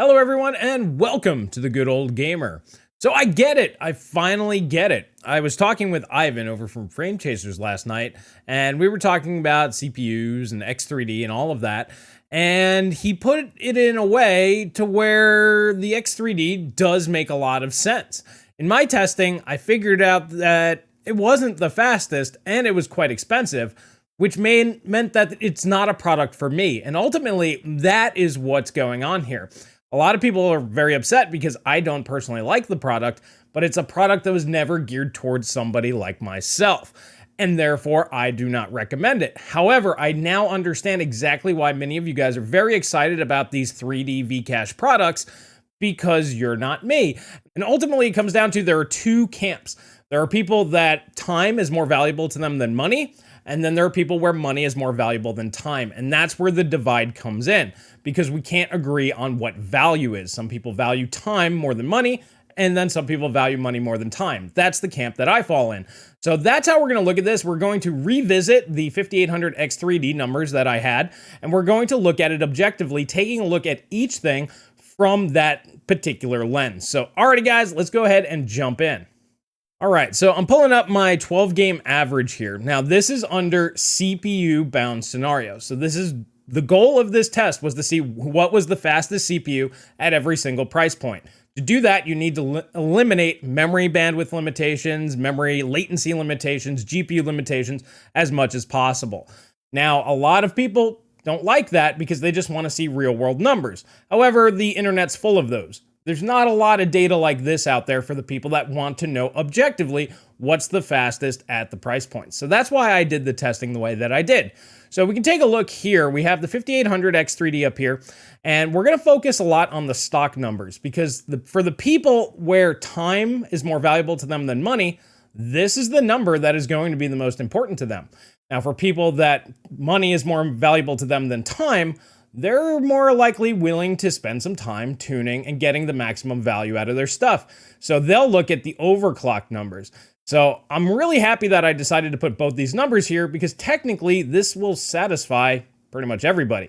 Hello everyone and welcome to the Good Old Gamer. So I get it, I finally get it. I was talking with Ivan over from Frame Chasers last night, and we were talking about CPUs and X3D and all of that, and he put it in a way to where the X3D does make a lot of sense. In my testing, I figured out that it wasn't the fastest and it was quite expensive, which meant that it's not a product for me, and ultimately that is what's going on here. A lot of people are very upset because I don't personally like the product, but it's a product that was never geared towards somebody like myself, and therefore I do not recommend it. However, I now understand exactly why many of you guys are very excited about these 3D Vcache products, because you're not me. And ultimately it comes down to there are two camps. There are people that time is more valuable to them than money, and then there are people where money is more valuable than time. And that's where the divide comes in, because we can't agree on what value is. Some people value time more than money, and then some people value money more than time. That's the camp that I fall in. So that's how we're gonna look at this. We're going to revisit the 5800 X3D numbers that I had, and we're going to look at it objectively, taking a look at each thing from that particular lens. So alrighty guys, let's go ahead and jump in. All right, so I'm pulling up my 12 game average here. Now this is under CPU bound scenarios. So this is the goal of this test, was to see what was the fastest CPU at every single price point. To do that, you need to eliminate memory bandwidth limitations, memory latency limitations, GPU limitations as much as possible. Now, a lot of people don't like that because they just want to see real world numbers. However, the internet's full of those. There's not a lot of data like this out there for the people that want to know objectively what's the fastest at the price point. So that's why I did the testing the way that I did. So we can take a look here. We have the 5800 X3D up here, and we're going to focus a lot on the stock numbers because for the people where time is more valuable to them than money, this is the number that is going to be the most important to them. Now, for people that money is more valuable to them than time, they're more likely willing to spend some time tuning and getting the maximum value out of their stuff. So they'll look at the overclock numbers. So I'm really happy that I decided to put both these numbers here because technically this will satisfy pretty much everybody.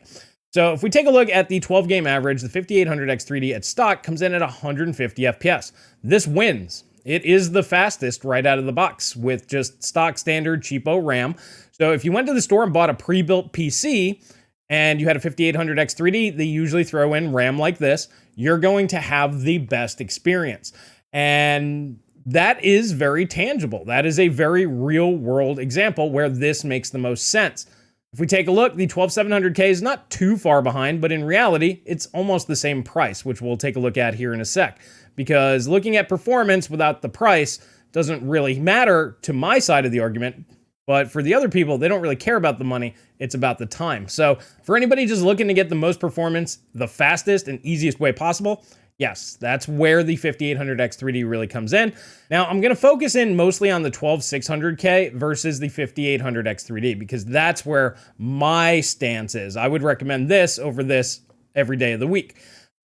So if we take a look at the 12 game average, the 5800 X3D at stock comes in at 150 FPS. This wins. It is the fastest right out of the box with just stock standard cheapo RAM. So if you went to the store and bought a pre-built PC, and you had a 5800 X3D, they usually throw in RAM like this, you're going to have the best experience. And that is very tangible. That is a very real world example where this makes the most sense. If we take a look, the 12700K is not too far behind, but in reality, it's almost the same price, which we'll take a look at here in a sec. Because looking at performance without the price doesn't really matter to my side of the argument. But for the other people, they don't really care about the money, it's about the time. So for anybody just looking to get the most performance, the fastest and easiest way possible, yes, that's where the 5800 X3D really comes in. Now I'm gonna focus in mostly on the 12600K versus the 5800 X3D because that's where my stance is. I would recommend this over this every day of the week.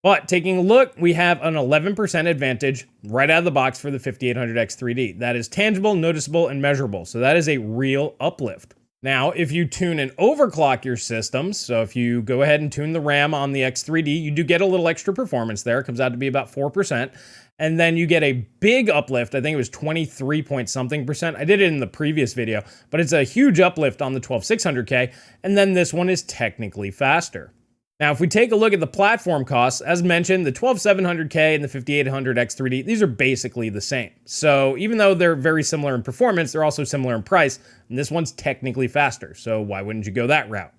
But taking a look, we have an 11% advantage right out of the box for the 5800 X3D. That is tangible, noticeable, and measurable. So that is a real uplift. Now, if you tune and overclock your systems, so if you go ahead and tune the RAM on the X3D, you do get a little extra performance there. It comes out to be about 4%. And then you get a big uplift. I think it was 23 point something percent. I did it in the previous video, but it's a huge uplift on the 12600K. And then this one is technically faster. Now, if we take a look at the platform costs, as mentioned, the 12700K and the 5800 X3D, these are basically the same. So even though they're very similar in performance, they're also similar in price, and this one's technically faster. So why wouldn't you go that route?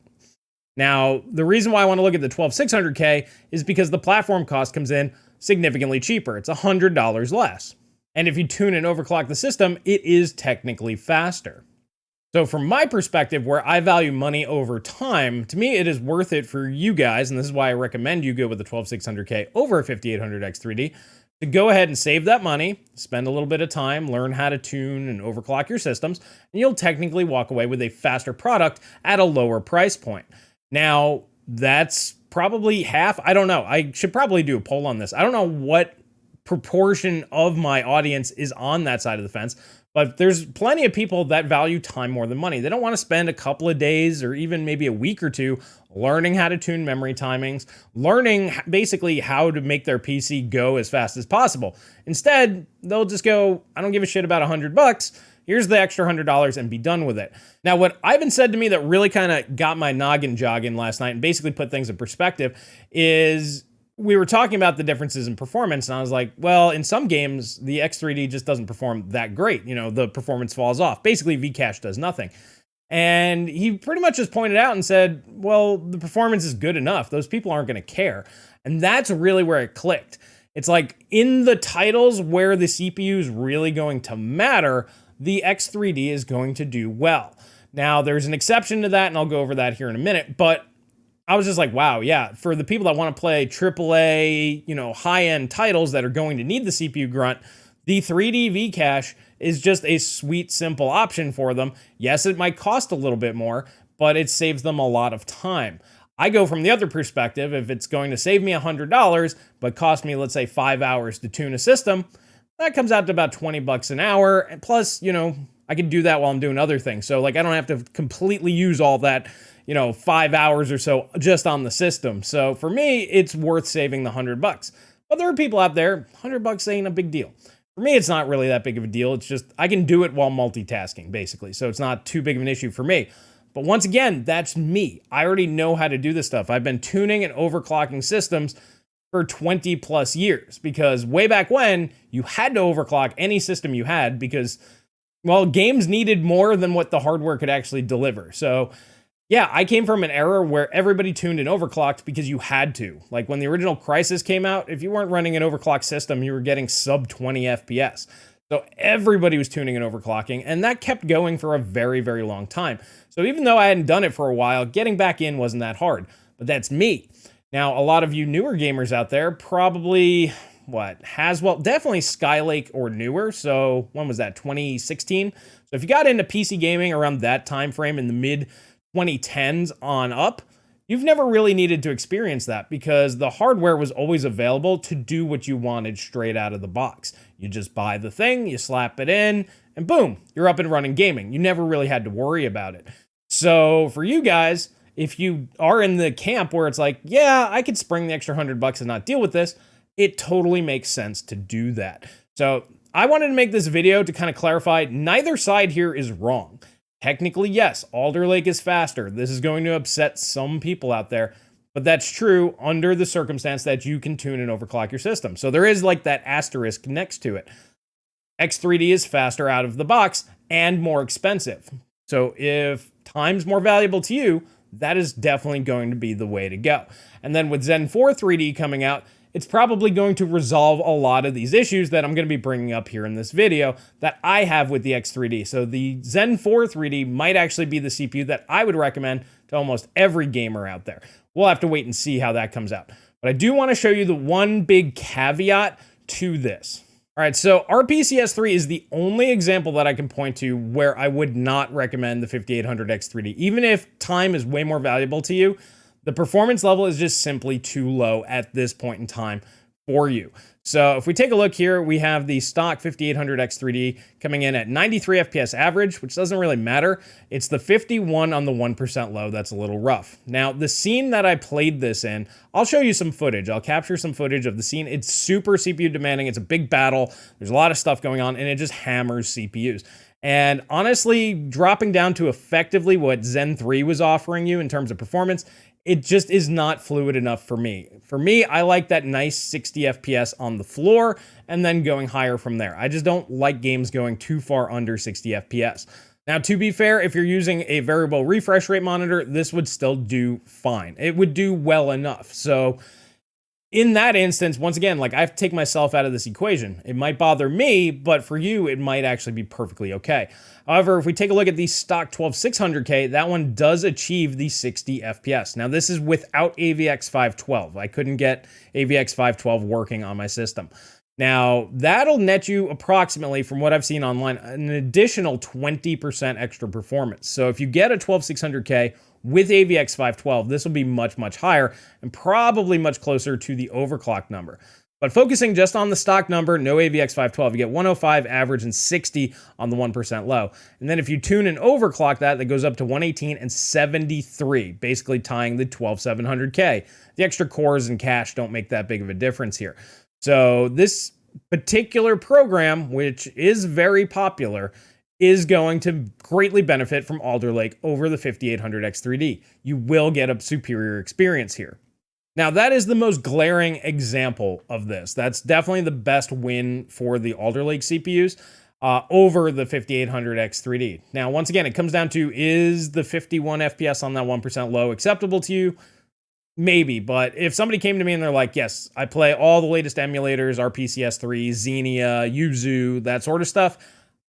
Now, the reason why I want to look at the 12600K is because the platform cost comes in significantly cheaper. It's $100 less. And if you tune and overclock the system, it is technically faster. So from my perspective, where I value money over time, to me, it is worth it for you guys, and this is why I recommend you go with the 12600K over a 5800 X3D, to go ahead and save that money, spend a little bit of time, learn how to tune and overclock your systems, and you'll technically walk away with a faster product at a lower price point. Now, that's probably half, I don't know, I should probably do a poll on this. I don't know what proportion of my audience is on that side of the fence. But there's plenty of people that value time more than money. They don't want to spend a couple of days or even maybe a week or two learning how to tune memory timings, learning basically how to make their PC go as fast as possible. Instead, they'll just go, I don't give a shit about $100. Here's the extra $100 and be done with it. Now, what Ivan said to me that really kind of got my noggin jogging last night and basically put things in perspective is we were talking about the differences in performance, and I was like, well, in some games, the X3D just doesn't perform that great. You know, the performance falls off. Basically, Vcache does nothing. And he pretty much just pointed out and said, well, the performance is good enough. Those people aren't going to care. And that's really where it clicked. It's like in the titles where the CPU is really going to matter, the X3D is going to do well. Now, there's an exception to that, and I'll go over that here in a minute, but I was just like, wow, yeah, for the people that want to play AAA, you know, high-end titles that are going to need the CPU grunt, the 3D Vcache is just a sweet, simple option for them. Yes, it might cost a little bit more, but it saves them a lot of time. I go from the other perspective. If it's going to save me $100, but cost me, let's say, 5 hours to tune a system, that comes out to about $20 an hour. And plus, you know, I can do that while I'm doing other things. So, like, I don't have to completely use all that, 5 hours or so just on the system. So for me, it's worth saving the $100. But there are people out there, $100 ain't a big deal. For me, it's not really that big of a deal. It's just, I can do it while multitasking, basically. So it's not too big of an issue for me. But once again, that's me. I already know how to do this stuff. I've been tuning and overclocking systems for 20 plus years, because way back when, you had to overclock any system you had because, well, games needed more than what the hardware could actually deliver. So yeah, I came from an era where everybody tuned and overclocked because you had to. Like when the original Crysis came out, if you weren't running an overclocked system, you were getting sub 20 FPS. So everybody was tuning and overclocking, and that kept going for a very, very long time. So even though I hadn't done it for a while, getting back in wasn't that hard. But that's me. Now, a lot of you newer gamers out there probably, Haswell, definitely Skylake or newer. So when was that, 2016? So if you got into PC gaming around that time frame in the mid 2010s on up, you've never really needed to experience that because the hardware was always available to do what you wanted straight out of the box. You just buy the thing, you slap it in, and boom, you're up and running gaming. You never really had to worry about it. So for you guys, if you are in the camp where it's like, yeah, I could spring the extra $100 and not deal with this, it totally makes sense to do that. So I wanted to make this video to kind of clarify neither side here is wrong. Technically, yes, Alder Lake is faster. This is going to upset some people out there, but that's true under the circumstance that you can tune and overclock your system. So there is like that asterisk next to it. X3D is faster out of the box and more expensive. So if time's more valuable to you, that is definitely going to be the way to go. And then with Zen 4 3D coming out, it's probably going to resolve a lot of these issues that I'm going to be bringing up here in this video that I have with the X3D. So the Zen 4 3D might actually be the CPU that I would recommend to almost every gamer out there. We'll have to wait and see how that comes out. But I do want to show you the one big caveat to this. All right, so RPCS3 is the only example that I can point to where I would not recommend the 5800 X3D. Even if time is way more valuable to you, the performance level is just simply too low at this point in time for you. So if we take a look here, we have the stock 5800 X3D coming in at 93 FPS average, which doesn't really matter. It's the 51 on the 1% low that's a little rough. Now, the scene that I played this in, I'll show you some footage. I'll capture some footage of the scene. It's super CPU demanding. It's a big battle. There's a lot of stuff going on, and it just hammers CPUs. And honestly, dropping down to effectively what Zen 3 was offering you in terms of performance, it just is not fluid enough for me. For me, I like that nice 60 FPS on the floor and then going higher from there. I just don't like games going too far under 60 FPS. Now, to be fair, if you're using a variable refresh rate monitor, this would still do fine. It would do well enough. So in that instance, once again, like I have to take myself out of this equation. It might bother me, but for you, it might actually be perfectly okay. However, if we take a look at the stock 12600K, that one does achieve the 60 FPS. Now, this is without AVX 512. I couldn't get AVX 512 working on my system. Now, that'll net you approximately, from what I've seen online, an additional 20% extra performance. So if you get a 12600K with AVX 512, this will be much, much higher and probably much closer to the overclock number. But focusing just on the stock number, no AVX 512, you get 105 average and 60 on the 1% low. And then if you tune and overclock that, that goes up to 118 and 73, basically tying the 12700K. The extra cores and cache don't make that big of a difference here. So this particular program, which is very popular, is going to greatly benefit from Alder Lake over the 5800X3D. You will get a superior experience here. Now, that is the most glaring example of this. That's definitely the best win for the Alder Lake CPUs over the 5800X3D. Now, once again, it comes down to, is the 51 FPS on that 1% low acceptable to you? Maybe, but if somebody came to me and they're like, yes, I play all the latest emulators, RPCS3, Xenia, Yuzu, that sort of stuff,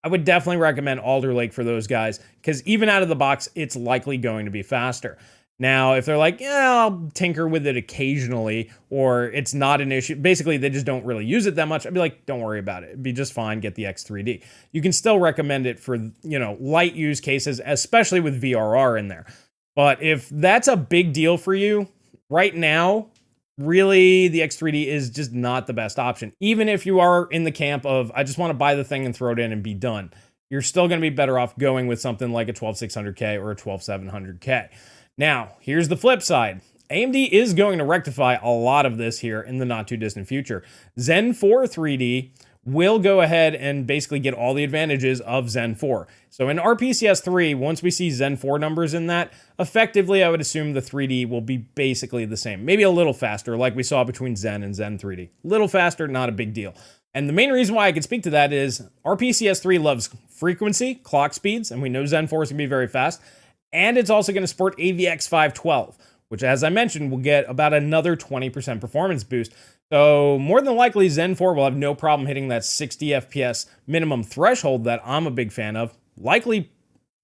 I would definitely recommend Alder Lake for those guys, because even out of the box, it's likely going to be faster. Now, if they're like, yeah, I'll tinker with it occasionally, or it's not an issue, basically they just don't really use it that much, I'd be like, don't worry about it. It'd be just fine, get the X3D. You can still recommend it for, light use cases, especially with VRR in there. But if that's a big deal for you, right now, really, the X3D is just not the best option. Even if you are in the camp of, I just want to buy the thing and throw it in and be done, you're still going to be better off going with something like a 12600K or a 12700K. Now, here's the flip side. AMD is going to rectify a lot of this here in the not too distant future. Zen 4 3D will go ahead and basically get all the advantages of Zen 4. So in RPCS 3, once we see Zen 4 numbers in that, effectively I would assume the 3D will be basically the same. Maybe a little faster, like we saw between Zen and Zen 3D. Little faster, not a big deal. And the main reason why I can speak to that is RPCS 3 loves frequency, clock speeds, and we know Zen 4 is going to be very fast. And it's also going to support AVX 512, which, as I mentioned, will get about another 20% performance boost. So more than likely, Zen 4 will have no problem hitting that 60 FPS minimum threshold that I'm a big fan of, likely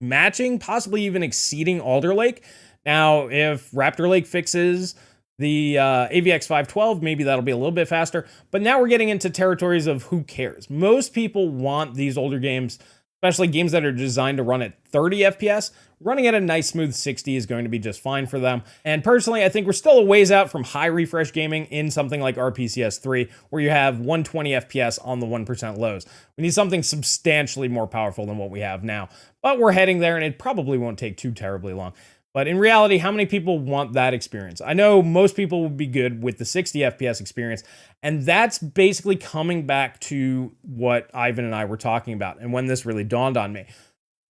matching, possibly even exceeding Alder Lake. Now, if Raptor Lake fixes the AVX 512, maybe that'll be a little bit faster. But now we're getting into territories of who cares. Most people want these older games, especially games that are designed to run at 30 FPS, running at a nice smooth 60 is going to be just fine for them. And personally, I think we're still a ways out from high refresh gaming in something like RPCS 3, where you have 120 FPS on the 1% lows. We need something substantially more powerful than what we have now. But we're heading there, and it probably won't take too terribly long. But in reality, how many people want that experience? I know most people would be good with the 60 FPS experience, and that's basically coming back to what Ivan and I were talking about, and when this really dawned on me.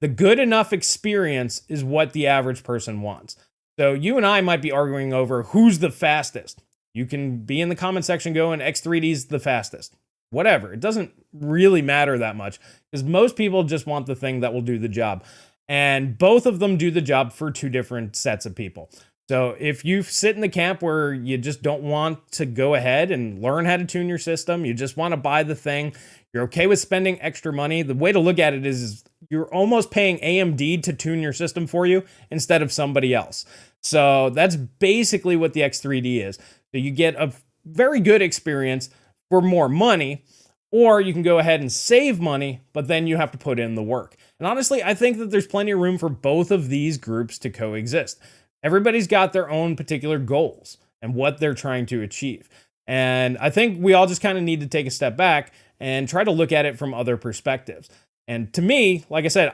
The good enough experience is what the average person wants. So you and I might be arguing over who's the fastest. You can be in the comment section going, X3D's the fastest. Whatever, it doesn't really matter that much, because most people just want the thing that will do the job. And both of them do the job for two different sets of people. So if you sit in the camp where you just don't want to go ahead and learn how to tune your system, you just want to buy the thing, you're okay with spending extra money, the way to look at it is you're almost paying AMD to tune your system for you instead of somebody else. So that's basically what the X3D is. So you get a very good experience for more money, or you can go ahead and save money, but then you have to put in the work. And honestly, I think that there's plenty of room for both of these groups to coexist. Everybody's got their own particular goals and what they're trying to achieve. And I think we all just kind of need to take a step back and try to look at it from other perspectives. And to me, like I said,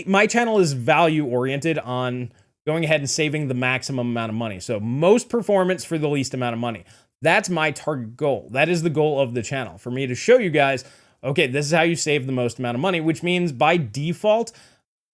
my channel is value oriented on going ahead and saving the maximum amount of money. So most performance for the least amount of money. That's my target goal. That is the goal of the channel, for me to show you guys, okay, this is how you save the most amount of money, which means by default,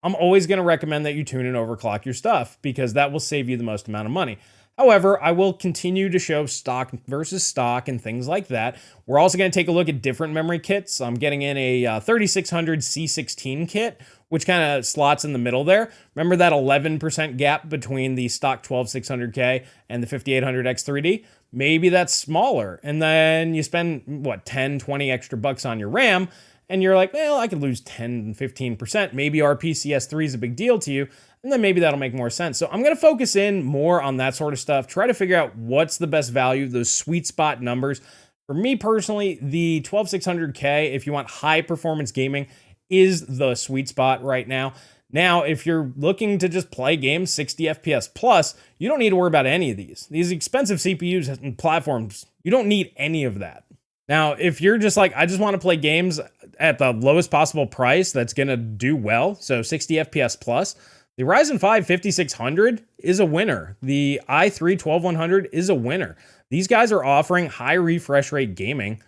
I'm always going to recommend that you tune and overclock your stuff, because that will save you the most amount of money. However, I will continue to show stock versus stock and things like that. We're also going to take a look at different memory kits. I'm getting in a 3600 C16 kit, which kind of slots in the middle there. Remember that 11% gap between the stock 12600K and the 5800X3D? Maybe that's smaller. And then you spend, what, 10, 20 extra bucks on your RAM, and you're like, well, I could lose 10, 15%. Maybe RPCS 3 is a big deal to you, and then maybe that'll make more sense. So I'm going to focus in more on that sort of stuff, try to figure out what's the best value, those sweet spot numbers. For me personally, the 12600K, if you want high performance gaming, is the sweet spot right now. Now, if you're looking to just play games 60 FPS plus, you don't need to worry about any of these. These expensive CPUs and platforms, you don't need any of that. Now, if you're just like, I just want to play games at the lowest possible price that's going to do well, so 60 FPS plus, the Ryzen 5 5600 is a winner. The i3 12100 is a winner. These guys are offering high refresh rate gaming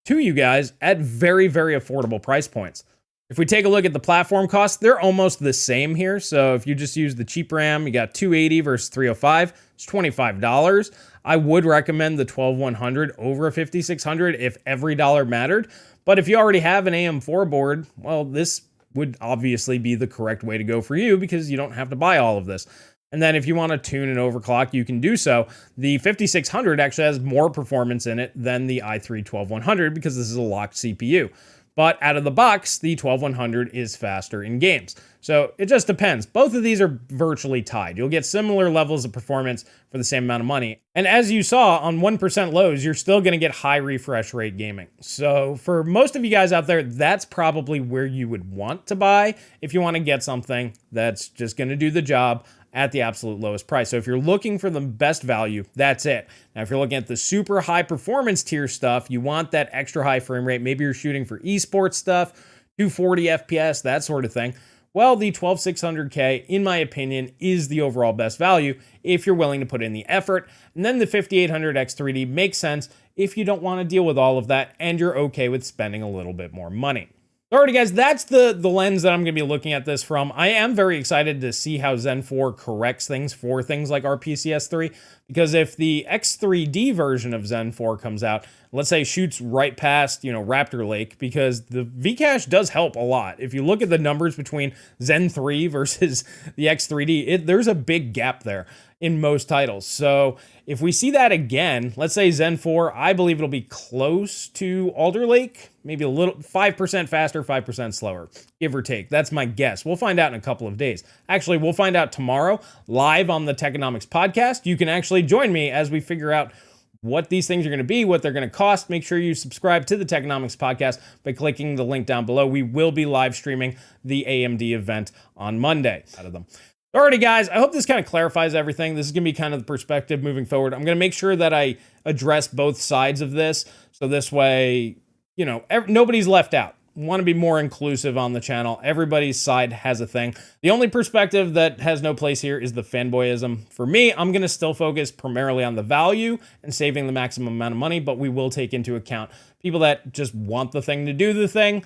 to you guys at very, very affordable price points. If we take a look at the platform costs, they're almost the same here. So if you just use the cheap RAM, you got 280 versus 305, it's $25. I would recommend the 12100 over a 5600 if every dollar mattered. But if you already have an AM4 board, well, this would obviously be the correct way to go for you because you don't have to buy all of this. And then if you want to tune and overclock, you can do so. The 5600 actually has more performance in it than the i3 12100 because this is a locked CPU. But out of the box, the 12100 is faster in games. So it just depends. Both of these are virtually tied. You'll get similar levels of performance for the same amount of money. And as you saw on 1% lows, you're still going to get high refresh rate gaming. So for most of you guys out there, that's probably where you would want to buy if you want to get something that's just going to do the job at the absolute lowest price. So if you're looking for the best value, that's it. Now, if you're looking at the super high performance tier stuff, you want that extra high frame rate. Maybe you're shooting for esports stuff, 240 FPS, that sort of thing. Well, the 12600K, in my opinion, is the overall best value if you're willing to put in the effort. And then the 5800X3D makes sense if you don't want to deal with all of that and you're okay with spending a little bit more money. Alrighty guys, that's the lens that I'm going to be looking at this from. I am very excited to see how Zen 4 corrects things for things like RPCS 3, because if the X3D version of Zen 4 comes out, let's say shoots right past, Raptor Lake, because the Vcache does help a lot. If you look at the numbers between Zen 3 versus the X3D, there's a big gap there in most titles. So if we see that again, let's say Zen 4, I believe it'll be close to Alder Lake, maybe a little 5% faster, 5% slower, give or take. That's my guess. We'll find out in a couple of days. Actually, we'll find out tomorrow live on the Techonomics podcast. You can actually join me as we figure out what these things are going to be, what they're going to cost. Make sure you subscribe to the Techonomics podcast by clicking the link down below. We will be live streaming the AMD event on Monday out of them. Alrighty guys, I hope this kind of clarifies everything. This is going to be kind of the perspective moving forward. I'm going to make sure that I address both sides of this. So this way, nobody's left out. Want to be more inclusive on the channel. Everybody's side has a thing. The only perspective that has no place here is the fanboyism. For me, I'm going to still focus primarily on the value and saving the maximum amount of money, but we will take into account people that just want the thing to do the thing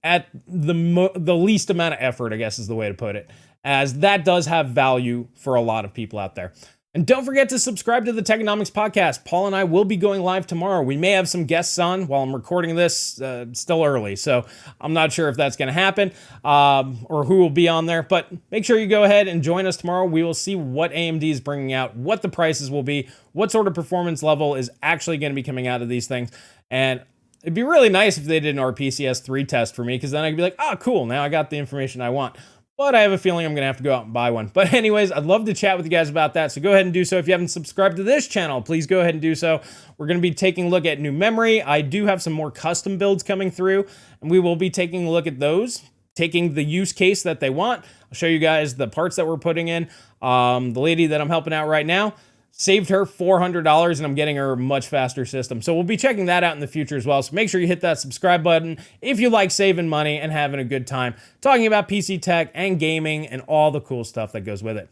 at the least amount of effort, I guess is the way to put it, as that does have value for a lot of people out there. And don't forget to subscribe to the Techonomics podcast. Paul and I will be going live tomorrow. We may have some guests on while I'm recording this, still early, so I'm not sure if that's going to happen or who will be on there, but make sure you go ahead and join us tomorrow. We will see what AMD is bringing out, what the prices will be, what sort of performance level is actually going to be coming out of these things, and it'd be really nice if they did an RPCS 3 test for me, because then I could be like, oh, cool, now I got the information I want. But I have a feeling I'm going to have to go out and buy one. But anyways, I'd love to chat with you guys about that. So go ahead and do so. If you haven't subscribed to this channel, please go ahead and do so. We're going to be taking a look at new memory. I do have some more custom builds coming through, and we will be taking a look at those, taking the use case that they want. I'll show you guys the parts that we're putting in. The lady that I'm helping out right now, saved her $400 and I'm getting her a much faster system. So we'll be checking that out in the future as well. So make sure you hit that subscribe button if you like saving money and having a good time talking about PC tech and gaming and all the cool stuff that goes with it.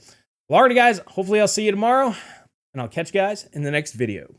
Well, alrighty guys, hopefully I'll see you tomorrow and I'll catch you guys in the next video.